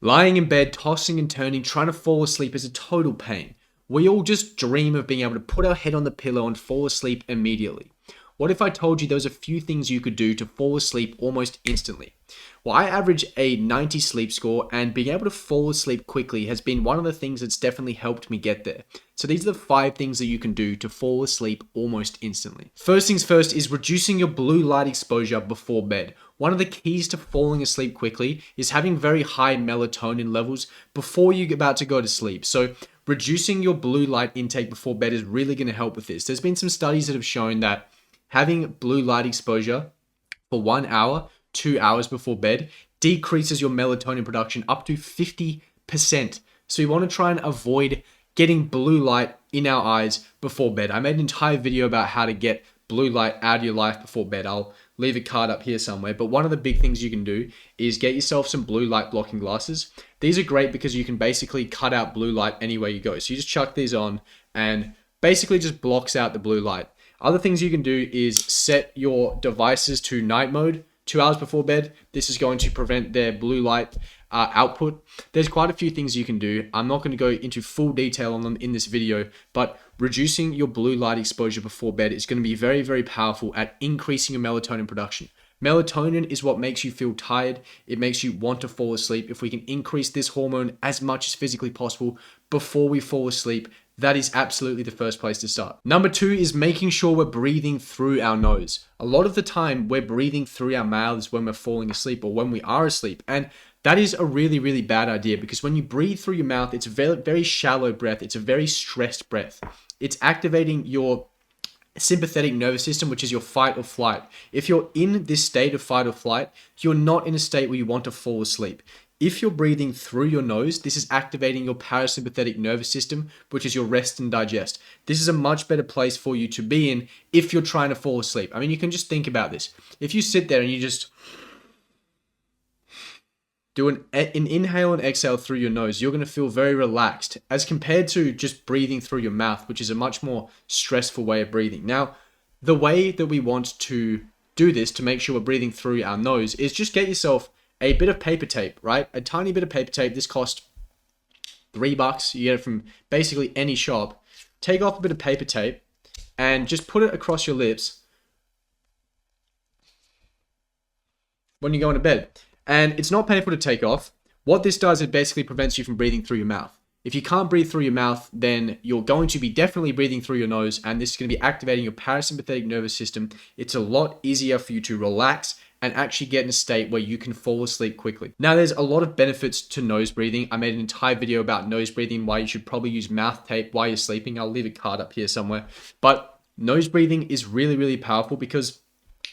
Lying in bed, tossing and turning, trying to fall asleep is a total pain. We all just dream of being able to put our head on the pillow and fall asleep immediately. What if I told you there was a few things you could do to fall asleep almost instantly? Well, I average a 90 sleep score, and being able to fall asleep quickly has been one of the things that's definitely helped me get there. So these are the 5 things that you can do to fall asleep almost instantly. First things first is reducing your blue light exposure before bed. One of the keys to falling asleep quickly is having very high melatonin levels before you're about to go to sleep. So reducing your blue light intake before bed is really going to help with this. There's been some studies that have shown that having blue light exposure for 1 hour, 2 hours before bed decreases your melatonin production up to 50%. So you want to try and avoid getting blue light in our eyes before bed. I made an entire video about how to get blue light out of your life before bed. I'll leave a card up here somewhere. But one of the big things you can do is get yourself some blue light blocking glasses. These are great because you can basically cut out blue light anywhere you go. So you just chuck these on and basically just blocks out the blue light. Other things you can do is set your devices to night mode 2 hours before bed. This is going to prevent their blue light output. There's quite a few things you can do. I'm not going to go into full detail on them in this video, but reducing your blue light exposure before bed is going to be very, very powerful at increasing your melatonin production. Melatonin is what makes you feel tired. It makes you want to fall asleep. If we can increase this hormone as much as physically possible before we fall asleep, that is absolutely the first place to start. Number 2 is making sure we're breathing through our nose. A lot of the time, we're breathing through our mouths when we're falling asleep or when we are asleep. And that is a really, really bad idea because when you breathe through your mouth, it's a very, very shallow breath. It's a very stressed breath. It's activating your sympathetic nervous system, which is your fight or flight. If you're in this state of fight or flight, you're not in a state where you want to fall asleep. If you're breathing through your nose, this is activating your parasympathetic nervous system, which is your rest and digest. This is a much better place for you to be in if you're trying to fall asleep. I mean, you can just think about this. If you sit there and you just do an inhale and exhale through your nose, you're going to feel very relaxed as compared to just breathing through your mouth, which is a much more stressful way of breathing. Now, the way that we want to do this to make sure we're breathing through our nose is just get yourself a bit of paper tape, right? A tiny bit of paper tape. This costs $3. You get it from basically any shop. Take off a bit of paper tape and just put it across your lips when you go into bed. And it's not painful to take off. What this does, it basically prevents you from breathing through your mouth. If you can't breathe through your mouth, then you're going to be definitely breathing through your nose, and this is going to be activating your parasympathetic nervous system. It's a lot easier for you to relax and actually get in a state where you can fall asleep quickly. Now, there's a lot of benefits to nose breathing. I made an entire video about nose breathing, why you should probably use mouth tape while you're sleeping. I'll leave a card up here somewhere. But nose breathing is really, really powerful because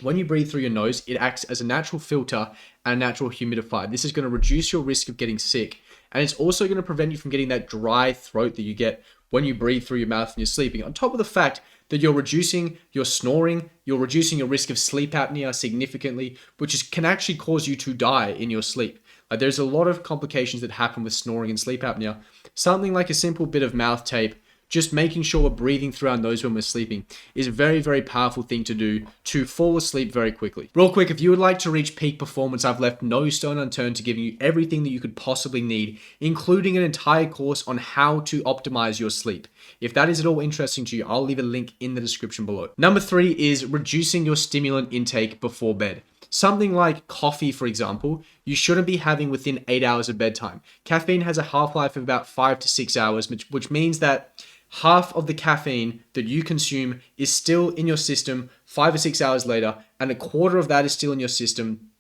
when you breathe through your nose, it acts as a natural filter and a natural humidifier. This is going to reduce your risk of getting sick. And it's also going to prevent you from getting that dry throat that you get when you breathe through your mouth and you're sleeping. On top of the fact that you're reducing your snoring, you're reducing your risk of sleep apnea significantly, which can actually cause you to die in your sleep. There's a lot of complications that happen with snoring and sleep apnea. Something like a simple bit of mouth tape, just making sure we're breathing through our nose when we're sleeping, is a very, very powerful thing to do to fall asleep very quickly. Real quick, if you would like to reach peak performance, I've left no stone unturned to giving you everything that you could possibly need, including an entire course on how to optimize your sleep. If that is at all interesting to you, I'll leave a link in the description below. Number 3 is reducing your stimulant intake before bed. Something like coffee, for example, you shouldn't be having within 8 hours of bedtime. Caffeine has a half-life of about 5 to 6 hours, which means that half of the caffeine that you consume is still in your system 5 or 6 hours later, and a quarter of that is still in your system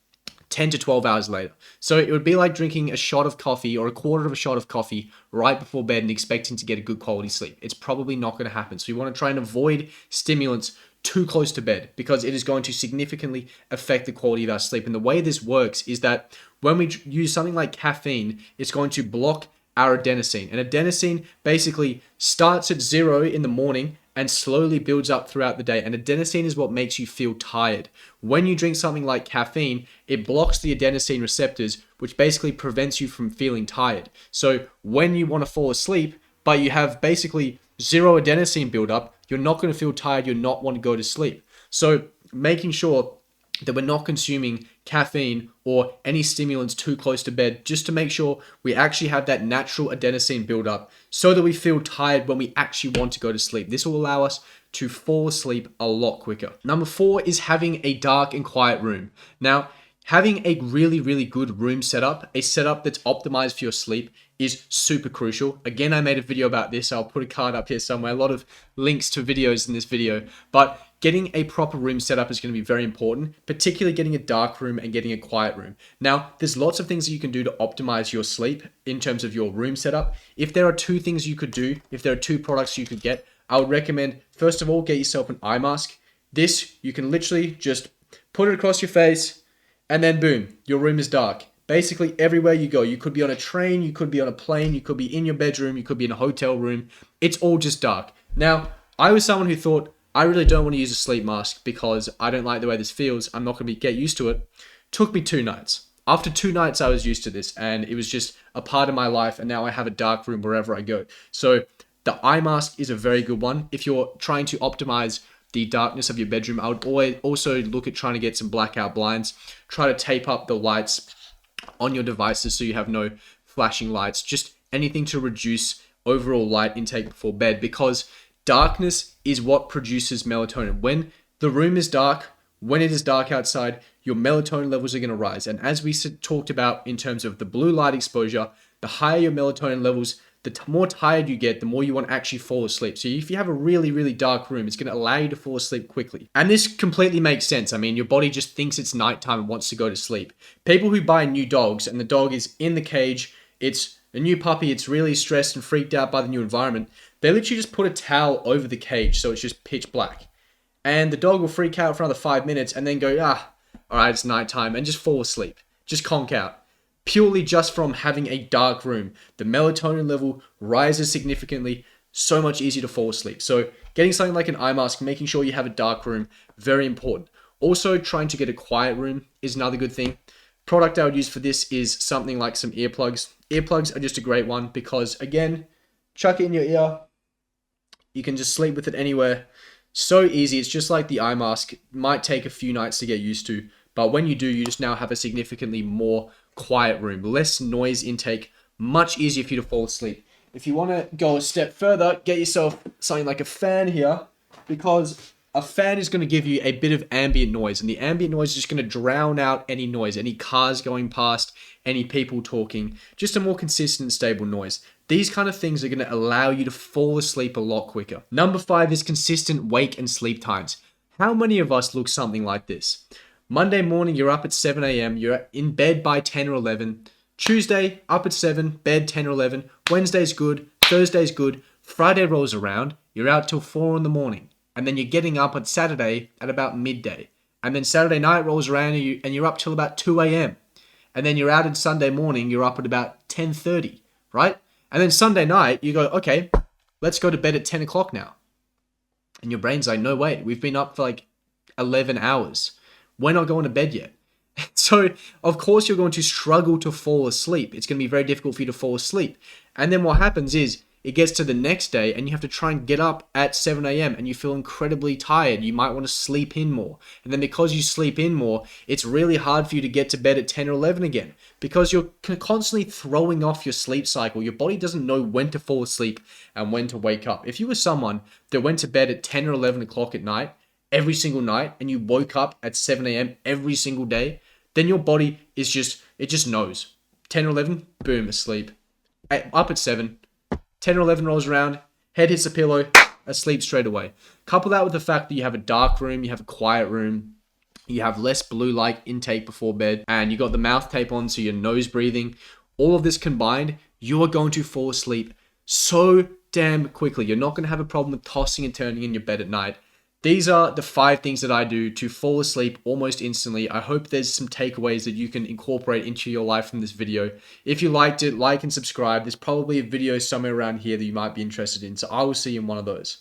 10 to 12 hours later. So it would be like drinking a shot of coffee or a quarter of a shot of coffee right before bed and expecting to get a good quality sleep. It's probably not going to happen. So you want to try and avoid stimulants too close to bed because it is going to significantly affect the quality of our sleep. And the way this works is that when we use something like caffeine, it's going to block our adenosine. And adenosine basically starts at 0 in the morning and slowly builds up throughout the day. And adenosine is what makes you feel tired. When you drink something like caffeine, it blocks the adenosine receptors, which basically prevents you from feeling tired. So when you want to fall asleep, but you have basically 0 adenosine buildup, you're not going to feel tired. You're not want to go to sleep. So making sure that we're not consuming caffeine or any stimulants too close to bed, just to make sure we actually have that natural adenosine buildup so that we feel tired when we actually want to go to sleep. This will allow us to fall asleep a lot quicker. Number 4 is having a dark and quiet room. Now, having a really, really good room setup, a setup that's optimized for your sleep, is super crucial. Again, I made a video about this. I'll put a card up here somewhere. A lot of links to videos in this video. But getting a proper room setup is going to be very important, particularly getting a dark room and getting a quiet room. Now, there's lots of things that you can do to optimize your sleep in terms of your room setup. If there are 2 things you could do, if there are 2 products you could get, I would recommend, first of all, get yourself an eye mask. This, you can literally just put it across your face, and then boom, your room is dark. Basically, everywhere you go, you could be on a train, you could be on a plane, you could be in your bedroom, you could be in a hotel room. It's all just dark. Now, I was someone who thought, I really don't want to use a sleep mask because I don't like the way this feels. I'm not going to get used to it. Took me 2 nights. After 2 nights, I was used to this, and it was just a part of my life, and now I have a dark room wherever I go. So the eye mask is a very good one. If you're trying to optimize the darkness of your bedroom, I would always also look at trying to get some blackout blinds. Try to tape up the lights on your devices so you have no flashing lights. Just anything to reduce overall light intake before bed, because darkness is what produces melatonin. When the room is dark, when it is dark outside, your melatonin levels are going to rise. And as we talked about in terms of the blue light exposure, the higher your melatonin levels, the more tired you get, the more you want to actually fall asleep. So if you have a really, really dark room, it's going to allow you to fall asleep quickly. And this completely makes sense. I mean, your body just thinks it's nighttime and wants to go to sleep. People who buy new dogs and the dog is in the cage, it's a new puppy, it's really stressed and freaked out by the new environment, they literally just put a towel over the cage so it's just pitch black. And the dog will freak out for another 5 minutes and then go, all right, it's nighttime, and just fall asleep. Just conk out. Purely just from having a dark room. The melatonin level rises significantly, so much easier to fall asleep. So getting something like an eye mask, making sure you have a dark room, very important. Also, trying to get a quiet room is another good thing. Product I would use for this is something like some earplugs. Earplugs are just a great one because, again, chuck it in your ear. You can just sleep with it anywhere. So easy. It's just like the eye mask. It might take a few nights to get used to, but when you do, you just now have a significantly more quiet room, less noise intake, much easier for you to fall asleep. If you want to go a step further, get yourself something like a fan here, because a fan is going to give you a bit of ambient noise, and the ambient noise is just going to drown out any noise, any cars going past, any people talking, just a more consistent, stable noise. These kind of things are going to allow you to fall asleep a lot quicker. Number 5 is consistent wake and sleep times. How many of us look something like this? Monday morning, you're up at 7 a.m. You're in bed by 10 or 11. Tuesday, up at 7, bed 10 or 11. Wednesday's good. Thursday's good. Friday rolls around. You're out till 4 in the morning. And then you're getting up on Saturday at about midday. And then Saturday night rolls around and you're up till about 2 a.m. And then you're out on Sunday morning. You're up at about 10:30, right? And then Sunday night, you go, okay, let's go to bed at 10 o'clock now. And your brain's like, no way. We've been up for like 11 hours. We're not going to bed yet. So, of course, you're going to struggle to fall asleep. It's going to be very difficult for you to fall asleep. And then what happens is it gets to the next day and you have to try and get up at 7 a.m. and you feel incredibly tired. You might want to sleep in more. And then because you sleep in more, it's really hard for you to get to bed at 10 or 11 again because you're constantly throwing off your sleep cycle. Your body doesn't know when to fall asleep and when to wake up. If you were someone that went to bed at 10 or 11 o'clock at night, every single night, and you woke up at 7 a.m. every single day, then your body is it just knows. 10 or 11, boom, asleep. Up at 7, 10 or 11 rolls around, head hits the pillow, asleep straight away. Couple that with the fact that you have a dark room, you have a quiet room, you have less blue light intake before bed, and you got the mouth tape on so you're nose breathing. All of this combined, you are going to fall asleep so damn quickly. You're not going to have a problem with tossing and turning in your bed at night. These are the 5 things that I do to fall asleep almost instantly. I hope there's some takeaways that you can incorporate into your life from this video. If you liked it, like and subscribe. There's probably a video somewhere around here that you might be interested in. So I will see you in one of those.